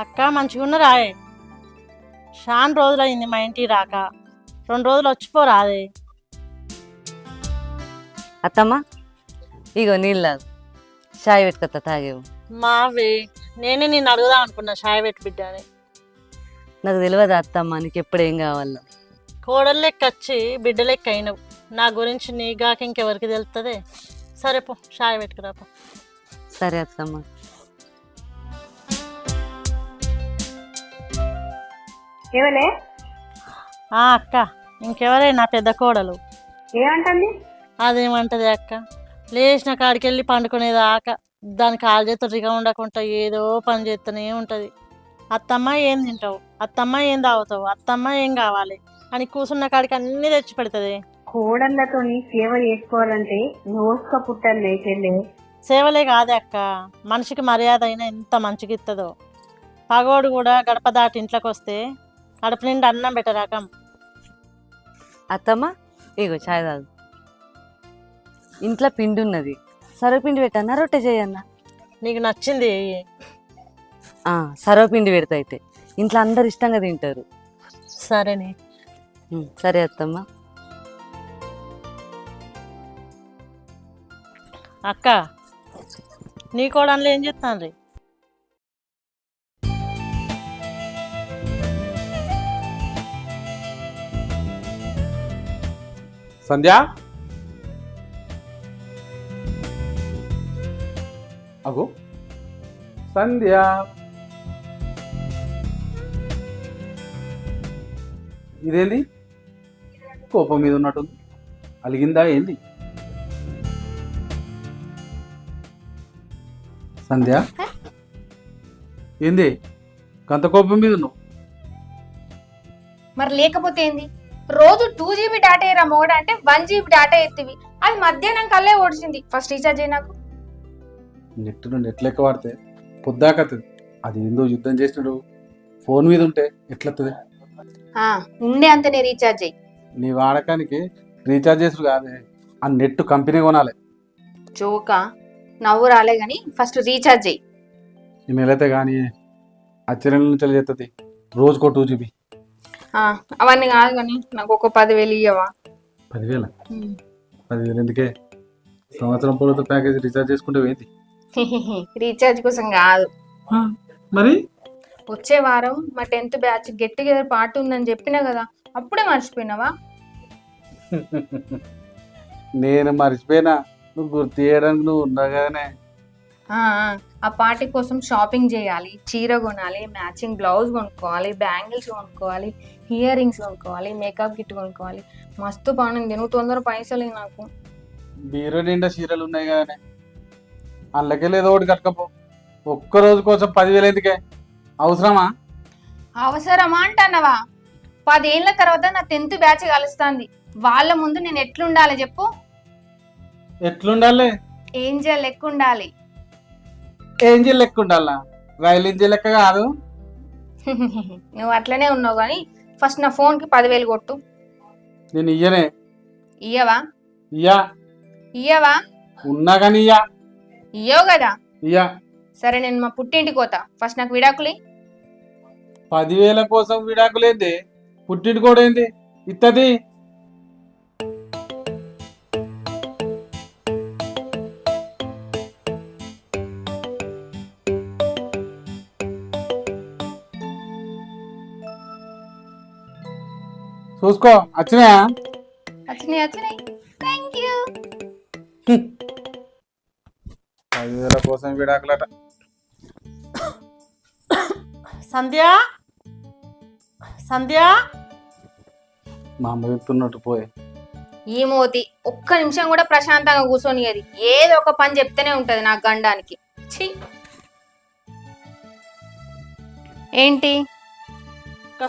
అక్క మంచిగున్నరాయే. చాలా రోజులైంది మా ఇంటికి రాక. 2 రోజులు వచ్చిపోరాదే. అత్తమ్మ ఇగో నీళ్ళు చాయ్ పెట్టుకొత్తా తాగేవు. మావే నేనే నిన్ను అడుగుదాం అనుకున్నా చాయ్ పెట్టి బిడ్డ అని. నాకు తెలియదు అత్తమ్మ నీకు ఎప్పుడు ఏం కావాలో. కోడలు లెక్క వచ్చి బిడ్డ లెక్క అయినవు. నా గురించి నీగాక ఇంకెవరికి తెలుస్తుంది? సరే పో చాయ్ పెట్టుకురాపో. సరే అత్తమ్మ. ఏవలే అక్క ఇంకెవరే నా పెద్ద కోడలు. ఏమంటుంది? అదేమంటది అక్క, లేచిన కాడికి వెళ్ళి పండుకునేదాకా దానికి కాలు చేతుడిగా ఉండకుండా ఏదో పని చేస్తూనే ఉంటుంది. అత్తమ్మ ఏం తింటావు, అత్తమ్మ ఏం తాగుతావు, అత్తమ్మ ఏం కావాలి అని కూర్చున్న కాడికి అన్నీ తెచ్చి పెడుతుంది. కోడళ్ళతోని సేవ చేసుకోవాలంటే నోసుక పుట్టాలి చెల్లె. సేవలే కాదే అక్క, మనిషికి మర్యాద అయినా ఎంత మంచిగా ఇస్తుందో. పగోడు కూడా గడప దాటి ఇంట్లోకి వస్తే కడుపు నిండా అన్నం పెట్టరాకం. అత్తమ్మ ఇగో చాయ్ తాగు. ఇంట్లో పిండి ఉన్నది, సర్వపిండి పెట్టన్నా రొట్టె చేయన్నా? నీకు నచ్చింది. సర్వపిండి పెడతా అయితే ఇంట్లో అందరు ఇష్టంగా తింటారు. సరేనే. సరే అత్తమ్మ. అక్క నీ కోడన్లు ఏం చేస్తాను? సంధ్య, అగో సంధ్య, ఇదేంది కోపం మీద ఉన్నట్టుంది? అలిగిందా ఏంది? సంధ్య ఏంది గంత కోపం మీద ఉన్నావు? మరి లేకపోతే ఏంది? రోజు 2 GB డేటా ఏరా మోడ అంటే 1 GB డేటా ఎత్తివి. అది మధ్యాహ్నం కల్లే ఓడిచింది. ఫస్ట్ రీఛార్జ్ అయ్యి నాకు. నెట్ లెక్క వాడితే పొద్దాకత్తది. అది ఏందో యుద్ధం చేసినాడు ఫోన్ మీద ఉంటే ఎట్లత్తది? ఉండే అంతనే రీఛార్జ్ అయ్యి. నీ వాడకానికి రీఛార్జ్ చేసుడు కాదే, ఆ నెట్ కంపెనీ కొనాలి. జోకా నవ్వు రాలే గాని ఫస్ట్ రీఛార్జ్ అయ్యి. ఈ నెలైతే కానీ ఆశ్చర్యం నుంచి చేస్తుంది. రోజుకో 2 GB. అవన్నీ కాదు కానీ నాకు ఒక 10,000 ఇయ్యవా? 10,000? 10,000 ఎందుకే? సంవత్సరం పొడవుతో ప్యాకేజ్ రీఛార్జ్ చేసుకుంటే ఏంది? రీఛార్జ్ కోసం కాదు, మరి వచ్చే వారం మా 10th batch get together party ఉందని చెప్పినా కదా, అప్పుడే మర్చిపోయినావా? నేను మర్చిపోయినా, నువ్వు గుర్తు చేయడానికి నువ్వు ఉండగానే. ఆ పార్టీ కోసం షాపింగ్ చేయాలి, చీర కొనాలి, మ్యాచింగ్ బ్లౌజ్ కొనుక్కోవాలి, బ్యాంగిల్స్ కొనుక్కోవాలి, ఇయర్ రింగ్స్ కొనుక్కోవాలి, మేకప్ కిట్ కొనుక్కోవాలి. మస్తు పనుంది. నువ్వు తొందర పైసలు నాకు. బీరో నిండా చీరలు ఉన్నాయి కానీ అందుకే లేదో ఒకటి కట్టుకపో. ఒక్క రోజు కోసం 10,000 ఎందుకే? అవసరమా? అవసరమా అంటున్నావా? 10 ఏళ్ల తర్వాత నా 10th బ్యాచ్ కలుస్తుంది. వాళ్ళ ముందు నేను ఎట్లుండాలి చెప్పు? ఎట్లుండాలి? ఏంజల్ లెక్క ఉండాలి. ఏంజిల్ లెక్క ఉండాలా? రైలు ఇంజిన్ లెక్క కాదు. నువ్వు అట్లనే ఉన్నావు కానీ ఫస్ట్ నా ఫోన్కి 10,000 కొట్టు. నేను ఇయ్యనే. ఇయ్యవా? ఇయ్యా ఉన్నా కానీ ఇయ్యవు కదా. ఇయ్యా. సరే నేను మా పుట్టింటికి పోతా. ఫస్ట్ నాకు విడాకులి. 10,000 కోసం విడాకులేంది? పుట్టింటి కూడా ఏంది ఇత్తది? చూసుకో వచ్చినాయా? వచ్చినాయి. Thank you. 10,000 కోసం విడాకులట. సంధ్య, సంధ్య. మా అమ్మ చెప్తున్నట్టు పోయే. ఈ మోతి ఒక్క నిమిషం కూడా ప్రశాంతంగా కూర్చొని అది ఏదో ఒక పని చెప్తూనే ఉంటది నాకు గండానికి. ఛీ, ఏంటి?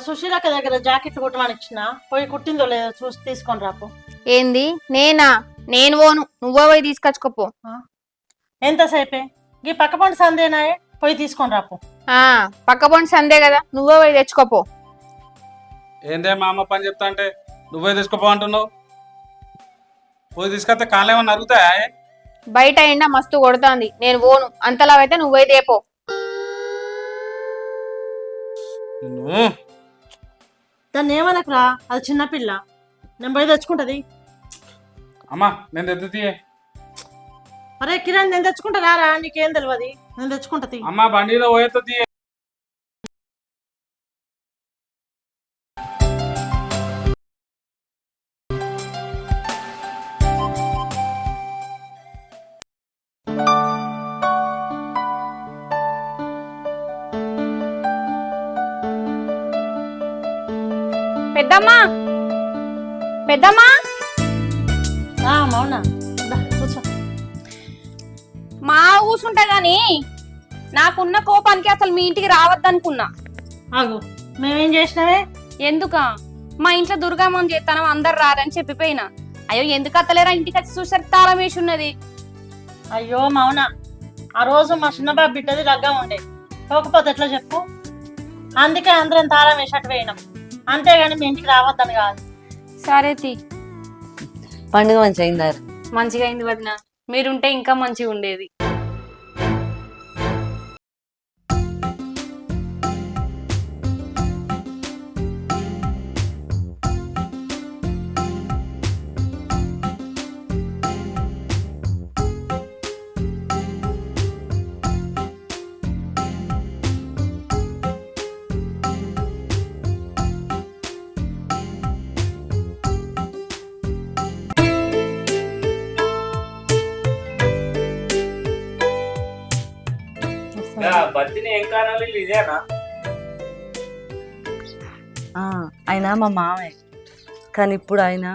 సుశీలక్క దగ్గర జాకెట్ కుట్టమని ఇచ్చిన, పోయి కుట్టిందో లేదో చూసి తీసుకొని రాపో. ఏంది? నేనా? నేను పోను, నువ్వో పోయి తీసుకొచ్చుకోపో. ఎంతసేపే? ఈ పక్కపండి సందేనాయే, పోయి తీసుకొని రాపో. పక్కపొండి సందే కదా, నువ్వో పోయి తెచ్చుకోపో. ఏందే మా అమ్మ పని చెప్తా అంటే నువ్వే తీసుకోపో అంటున్నావు? పోయి తీసుకొస్తే కాళ్ళేమన్నా అరుగుతాయా? బయట ఎండ మస్తు కొడుతోంది, నేను పోను. అంతలా అయితే నువ్వే తేపో. నువ్వు దాన్ని ఏమనకురా, అది చిన్నపిల్ల. నేను పోయి తెచ్చుకుంటది. అమ్మా నేను తెద్దుతీయే. అరే కిరణ్, నేను తెచ్చుకుంటా రారా, నీకేం తెలియదు, నేను తెచ్చుకుంటది. అమ్మా బండిలో పోయేతో తీయే. పెద్దమ్మా, పెద్దమ్మా, అవునా, కూర్చో. మా కూర్చుంటా గాని నాకున్న కోపానికి అసలు మీ ఇంటికి రావద్దనుకున్నా. ఆగు, మేమేం చేసినావే? ఎందుక మా ఇంట్లో దుర్గామం చేస్తాను అందరు రారని చెప్పిపోయినా. అయ్యో ఎందుకు అత్తలేరా, ఇంటికి వచ్చి చూసరికి తాళం వేసి ఉన్నది. అయ్యో మౌన, ఆ రోజు మా చిన్నబాబు బిడ్డది లగ్గం ఉండే, పోకపోతే ఎట్లా చెప్పు? అందుకే అందరం తాళం వేసట్టు పోయినాం, అంతేగాని మీ ఇంటికి రావద్దని కాదు. సరే తీ, పండుగ మంచి అయిందారు. మంచిగా అయింది వదిన, మీరుంటే ఇంకా మంచిగా ఉండేది. బతిని ఏం కానాలి ఇదేనా? ఆయన మా మామయ్య, కానీ ఇప్పుడు ఆయన.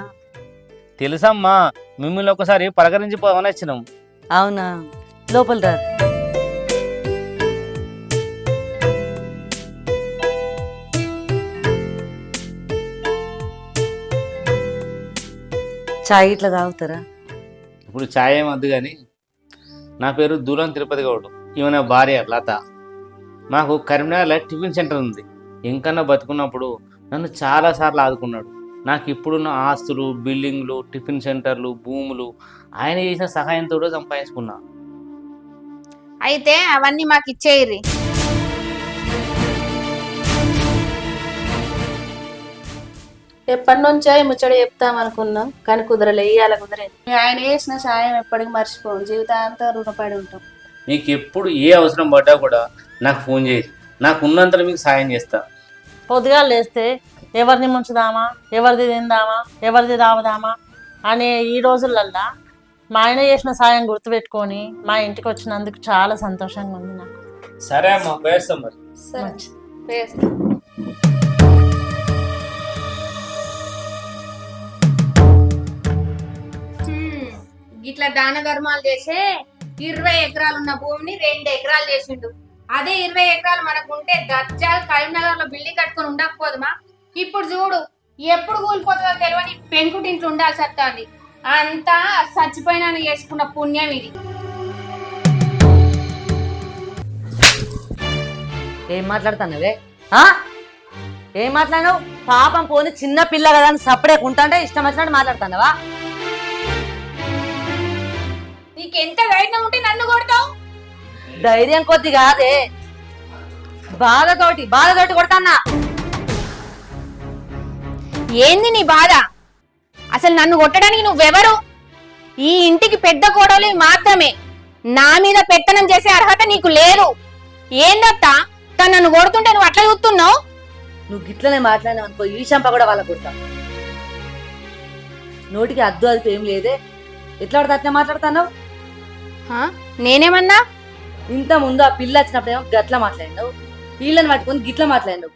తెలుసమ్మా, మిమ్మల్ని ఒకసారి పలకరించి పోవని వచ్చినాం. అవునా, లోపల రా. చాయ్ ఇట్లా తాగుతారా? ఇప్పుడు ఛాయ్ ఏం వద్దు కానీ, నా పేరు దూరం తిరుపతి గౌడు, ఈమె నా భార్య లత. మాకు కరీంనగర్లో టిఫిన్ సెంటర్ ఉంది. ఇంకన్నా బతుకున్నప్పుడు నన్ను చాలాసార్లు ఆదుకున్నాడు. నాకు ఇప్పుడున్న ఆస్తులు, బిల్డింగ్లు, టిఫిన్ సెంటర్లు, భూములు ఆయన చేసిన సహాయంతో సంపాదించుకున్నా. అయితే అవన్నీ మాకు ఇచ్చేయిర్రి. ఎప్పటి నుంచో ఈ ముచ్చట చెప్తాం అనుకున్నాం, కానీ కుదరలే, ఇవాళ కుదరేది. ఆయన చేసిన సాయం ఎప్పటికి మర్చిపోం, జీవితాంతం రుణపడి ఉంటాం. మీకు ఎప్పుడు ఏ అవసరం పడ్డా కూడా నాకు ఫోన్ చేసి నాకు ఉన్నంతలో మీకు సాయం చేస్తా. పొద్దుగా లేస్తే ఎవరిని ముంచుదామా, ఎవరిది తిందామా, ఎవరిది తాగుదామా అనే ఈ రోజులల్లా మా ఆయన చేసిన సాయం గుర్తుపెట్టుకొని మా ఇంటికి వచ్చినందుకు చాలా సంతోషంగా ఉంది నాకు. సరే అమ్మా, వేస్తాం మరి. సరే, ఇట్లా దాన ధర్మాలు చేసే 20 ఎకరాలు ఉన్న భూమిని 2 ఎకరాలు చేసిండు. అదే 20 ఎకరాలు మనకు ఉంటే దర్జాలు కరీంనగర్ లో బిల్డింగ్ కట్టుకొని ఉండకపోదుమా? ఇప్పుడు చూడు, ఎప్పుడు కూలిపోతుందో తెలియని పెంకుటింట్లో ఉండాల్సి వస్తుంది. అంతా చచ్చిపోయినా చేసుకున్న పుణ్యం ఇది. ఏం మాట్లాడుతున్నావే? ఏం మాట్లాడినావు? పాపం పోని చిన్న పిల్ల కదా అని సపరేట్ ఉంటాంటే ఇష్టం వచ్చినట్టు మాట్లాడుతున్నావా? నీకెంత ధైర్యం ఉంటే నన్ను కొడతావు? ధైర్యం కొద్ది కాదే, బాధతోటి కొడతాన్నా. ఏంది నీ బాధ? అసలు నన్ను కొట్టడానికి నువ్వెవరు? ఈ ఇంటికి పెద్ద కోడలు మాత్రమే. నా మీద పెత్తనం చేసే అర్హత నీకు లేదు. ఏందత్తా, తను నన్ను కొడుతుంటే నువ్వు అట్లా చూస్తున్నావు? నువ్వు గిట్లనే మాట్లాడినావు అనుకో, ఈ చంప కూడా వాళ్ళ కొడతావు. నోటికి అద్దు అదుపు ఏం లేదే, ఎట్లా పడితే అట్లా మాట్లాడుతున్నావు? నేనేమన్నా? ఇంత ముందు ఆ పిల్ల వచ్చినప్పుడేమో గట్ల మాట్లాడినావు, వీళ్ళని పట్టుకొని గిట్ల మాట్లాడినావు.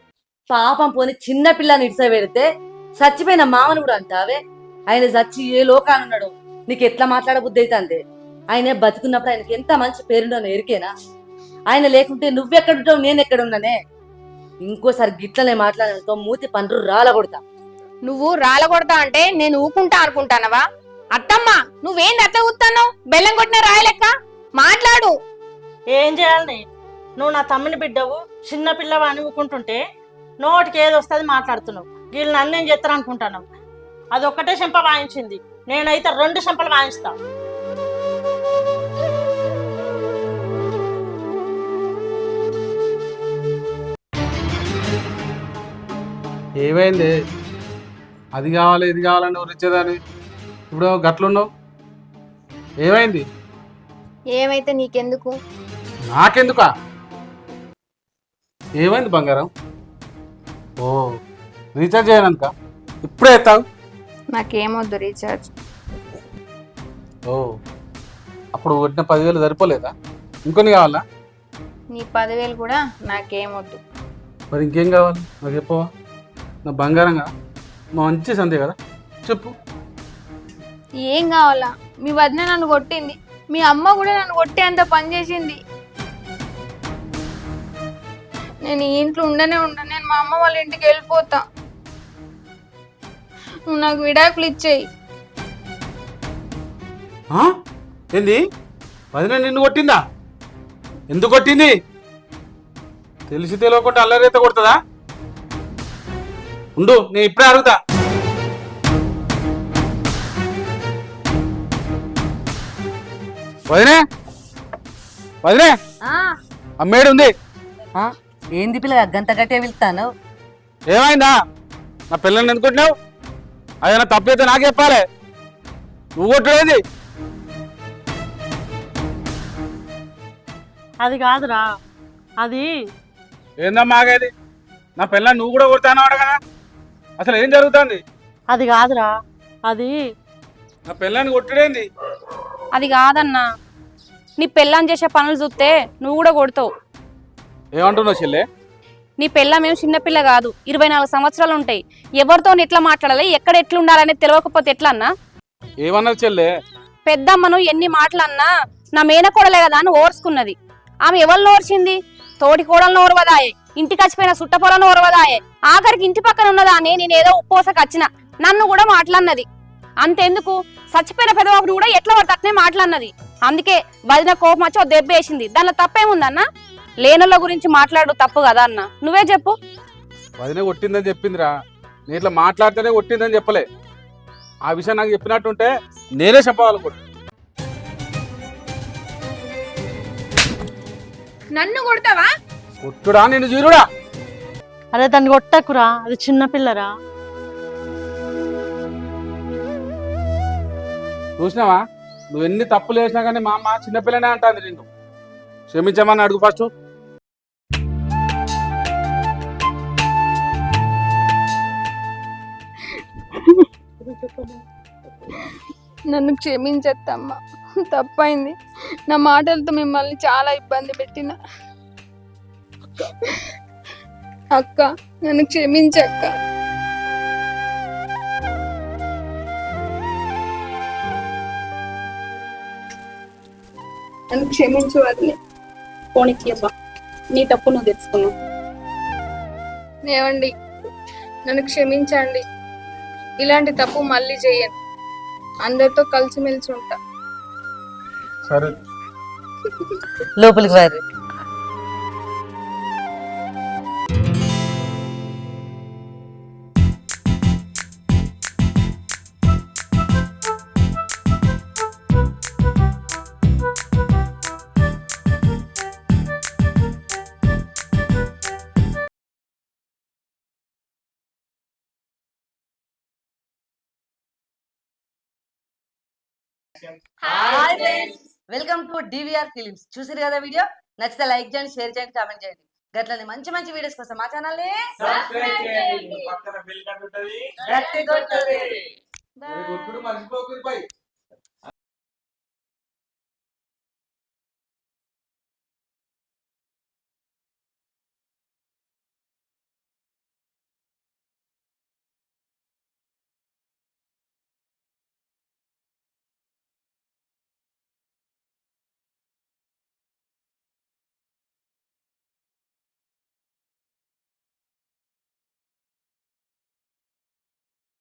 పాపం పోని చిన్న పిల్లని ఇడిస పెడితే చచ్చిపోయిన మామను కూడా అంటావే. ఆయన చచ్చి ఏ లోకానున్నాడు, నీకు ఎట్లా మాట్లాడబుద్ధి అయితే అంతే. ఆయన బతుకున్నప్పుడు ఆయనకి ఎంత మంచి పేరుండో ఎరికేనా? ఆయన లేకుంటే నువ్వెక్కడుంటావు, నేను ఎక్కడున్నానే. ఇంకోసారి గిట్లనే మాట్లాడడంతో మూతి పండ్రు రాలగొడతా. నువ్వు రాలగొడతా అంటే నేను ఊకుంటా అనుకుంటానవా? అత్తమ్మ, నువ్వేంది అట్లా కూతున్నావు? బెల్లం కొట్టిన రాయలెక్క మాట్లాడు. ఏం చేయాలని? నువ్వు నా తమ్ముని బిడ్డవు, చిన్న పిల్లవాడిని ఊకుంటుంటే నోటికి ఏది వస్తుంది మాట్లాడుతున్నావు. వీళ్ళు నన్నేం చేస్తారు అనుకుంటున్నావు? అది ఒక్కటే చెంప వాయించింది, నేనైతే 2 చెంపలు వాయిస్తా. ఏమైంది? అది కావాలి ఇది కావాలని ఊరిచ్చేదాన్ని ఇప్పుడు గట్లున్నావు. ఏమైంది? ఏమైతే నీకెందుకు? నాకెందుకా? ఏమైంది బంగారం? ఓ రీఛార్జ్ చేయనందుక? ఇప్పుడే ఎత్తావు? నాకేమొద్దు రీఛార్జ్. ఓ అప్పుడు కొట్టిన 10,000 సరిపోలేదా? ఇంకొన్ని కావాలా? నీ 10,000 కూడా నాకేమొద్దు. మరి ఇంకేం కావాలి నాకు చెప్పవా? నా బంగారంగా మంచి సందే కదా, చెప్పు. ఏం కావాలా? మీ వదిన నన్ను కొట్టింది, మీ అమ్మ కూడా నన్ను కొట్టే అంత పని చేసింది. నేను ఈ ఇంట్లో ఉండనే నేను మా అమ్మ వాళ్ళ ఇంటికి వెళ్ళిపోతా. నువ్వు నాకు విడాకులు ఇచ్చేయి. ఏంది? వదిన నిన్ను కొట్టిందా? ఎందుకు కొట్టింది? తెలిసి తెలియకుండా అల్లరైతే కొడుతుందా? ఉండు నేను ఇప్పుడే అడుగుతా. వదినే వదినే అమ్మేడు ఉంది. ఏంది పిల్లగా గంత గట్టిగా వెళ్తాను? ఏమైందా? నా పిల్లల్ని ఎందుకుంటున్నావు? అదేనా తప్పైతే నాకు చెప్పాలి. నువ్వు కొట్టుడేది? అది కాదురా, అది ఏందమ్మా ఆగేది? నా పిల్లని నువ్వు కూడా కొడతానవాడు కదా, అసలు ఏం జరుగుతుంది? అది కాదురా, అది నా పిల్లని కొట్టుడేంది? అది కాదన్నా, నీ పెళ్ళాం చేసే పనులు చూస్తే నువ్వు కూడా కొడతావు. ఏమంటున్నావు చెల్లె? నీ పెళ్ళాం ఏం చిన్నపిల్ల కాదు, 24 సంవత్సరాలు ఉంటాయి. ఎవరితో ఎట్లా మాట్లాడాలి, ఎక్కడ ఎట్లా ఉండాలనేది తెలియకపోతే ఎట్లా అన్నా? ఏమన్నది చెల్లె? పెద్దమ్మను ఎన్ని మాటలన్నా నా మేనకోడలే కదా అని ఓర్చుకున్నది. ఆమె ఎవరిని ఓర్చింది? తోటి కోడలను ఓర్వదాయే, ఇంటికి వచ్చిపోయిన సుట్టపొలను ఓర్వదాయే, ఆఖరికి ఇంటి పక్కన ఉన్నదానే నేను ఏదో ఉప్పోసకు వచ్చిన నన్ను కూడా మాట్లాడినది. అంతెందుకు, చచ్చిపోయిన పెదవాపును కూడా ఎట్లా పడితే అట్నే మాట్లాడినది. అందుకే వదిన కోపం వచ్చి ఓ దెబ్బ వేసింది. దానిలో తప్పేముందన్నా? లేనుల గురించి మాట్లాడు తప్పు కదా అన్న, నువ్వే చెప్పు. వదిన కొట్టిందని చెప్పిందిరా, నేను ఇట్లా మాట్లాడితేనే కొట్టిందని చెప్పలే. ఆ విషయం నాకు చెప్పినట్టుంటే నేనే చెప్పాలనుకుంటా. నన్ను కొడతావా? కొట్టుడా నిన్ను జీరుడా? అరే దాన్ని కొట్టకురా, అది చిన్నపిల్లరా. చూసినావా, నువ్వు ఎన్ని తప్పులు వేసినా కానీ మా అమ్మ చిన్నపిల్లనే అంటుంది. నిన్ను క్షమించమని అడుగు ఫస్ట్. నన్ను క్షమించత్తమ్మా, తప్పైంది. నా మాటలతో మిమ్మల్ని చాలా ఇబ్బంది పెట్టిన. అక్క నన్ను క్షమించక్క. నన్ను క్షమించు వదిలే. పోనీకి అబ్బా, నీ తప్పు నువ్వు తెచ్చుకున్నావు. ఏవండి, నన్ను క్షమించండి. ఇలాంటి తప్పు మళ్ళీ చేయను. అందరితో కలిసిమెలిసి ఉంటా. సరే లోపలికి వారి. Welcome to DVR films. చూసారు కదా వీడియో? నచ్చితే లైక్ చేయండి, షేర్ చేయండి, కామెంట్ చేయండి. గట్లని మంచి మంచి వీడియోస్ కోసం మా ఛానల్ ని సబ్స్క్రైబ్ చేయండి. పక్కన బెల్ ఐకాన్ ఉంటది, గట్టి కొట్టండి. మర్చిపోకు.